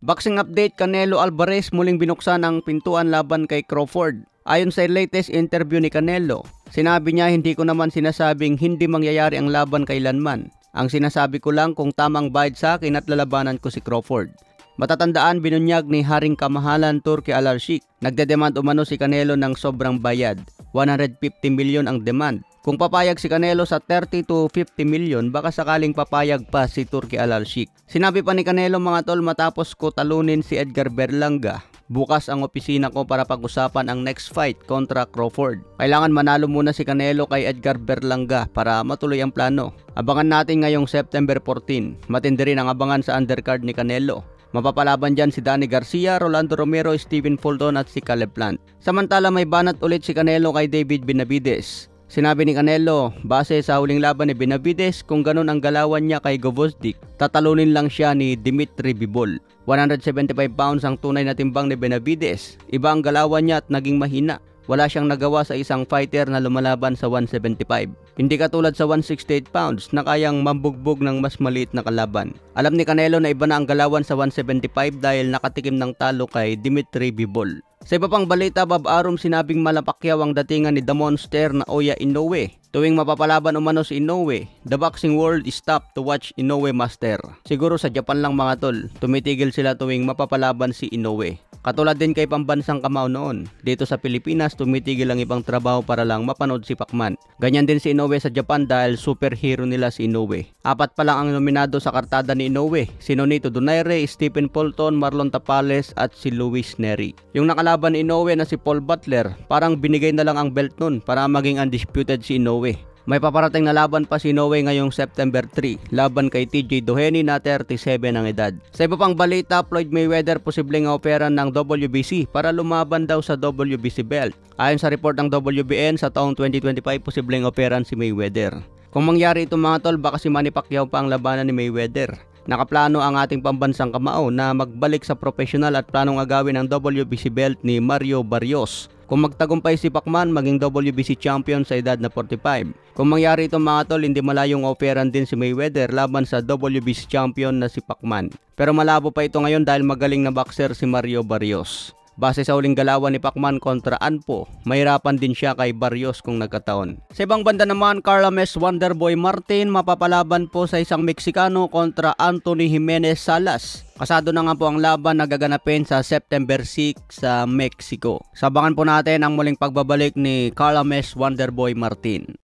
Boxing update, Canelo Alvarez muling binuksan ang pintuan laban kay Crawford. Ayon sa latest interview ni Canelo, sinabi niya, hindi ko naman sinasabing hindi mangyayari ang laban kailanman. Ang sinasabi ko lang kung tamang bayad sa akin at lalabanan ko si Crawford. Matatandaan, binunyag ni Haring Kamahalan Turki Al-Sheikh. Nagdedemand umano si Canelo ng sobrang bayad. 150 milyon ang demand. Kung papayag si Canelo sa 30 to 50 milyon, baka sakaling papayag pa si Turki Al-Sheikh. Sinabi pa ni Canelo, mga tol, matapos ko talunin si Edgar Berlanga, bukas ang opisina ko para pag-usapan ang next fight kontra Crawford. Kailangan manalo muna si Canelo kay Edgar Berlanga para matuloy ang plano. Abangan natin ngayong September 14. Matindi rin ang abangan sa undercard ni Canelo. Mapapalaban dyan si Danny Garcia, Rolando Romero, Stephen Fulton at si Caleb Plant. Samantala, may banat ulit si Canelo kay David Benavides. Sinabi ni Canelo, base sa huling laban ni Benavides, kung ganun ang galawan niya kay Gvozdyk, tatalunin lang siya ni Dimitri Bivol. 175 pounds ang tunay na timbang ni Benavides. Iba ang galawan niya at naging mahina. Wala siyang nagawa sa isang fighter na lumalaban sa 175. Hindi katulad sa 168 pounds na kayang mambugbog ng mas maliit na kalaban. Alam ni Canelo na iba na ang galawan sa 175 dahil nakatikim ng talo kay Dimitri Bivol. Sa iba pang balita, Bob Arum, sinabing malapakyaw ang datingan ni The Monster na Oya Inoue. Tuwing mapapalaban umano si Inoue, the boxing world is stopped to watch Inoue master. Siguro sa Japan lang, mga tol, tumitigil sila tuwing mapapalaban si Inoue. Katulad din kay pambansang Kamao noon. Dito sa Pilipinas, tumitigil ang ibang trabaho para lang mapanood si Pacman. Ganyan din si Inoue sa Japan dahil superhero nila si Inoue. 4 pa lang ang nominado sa kartada ni Inoue. Si Nonito Donaire, Stephen Fulton, Marlon Tapales at si Luis Neri. Yung nakalaban ni Inoue na si Paul Butler, parang binigay na lang ang belt nun para maging undisputed si Inoue. May paparating na laban pa si Inoue ngayong September 3, laban kay TJ Doheny na 37 ang edad. Sa iba pang balita, Floyd Mayweather posibleng operan ng WBC para lumaban daw sa WBC belt. Ayon sa report ng WBN, sa taong 2025 posibleng operan si Mayweather. Kung mangyari ito, mga tol, baka si Manny Pacquiao pa ang labanan ni Mayweather. Nakaplano ang ating pambansang Kamao na magbalik sa profesional at planong agawin ang WBC belt ni Mario Barrios. Kung magtagumpay si Pacman, maging WBC champion sa edad na 45. Kung mangyari itong, mga tol, hindi malayong operan din si Mayweather laban sa WBC champion na si Pacman. Pero malabo pa ito ngayon dahil magaling na boxer si Mario Barrios. Base sa huling galawan ni Pacman kontra Anpo, mahirapan din siya kay Barrios kung nagkataon. Sa ibang banda naman, Carla Mes Wonderboy Martin mapapalaban po sa isang Meksikano kontra Anthony Jimenez Salas. Kasado na nga po ang laban na gaganapin sa September 6 sa Mexico. Sabangan po natin ang muling pagbabalik ni Carla Mes Wonderboy Martin.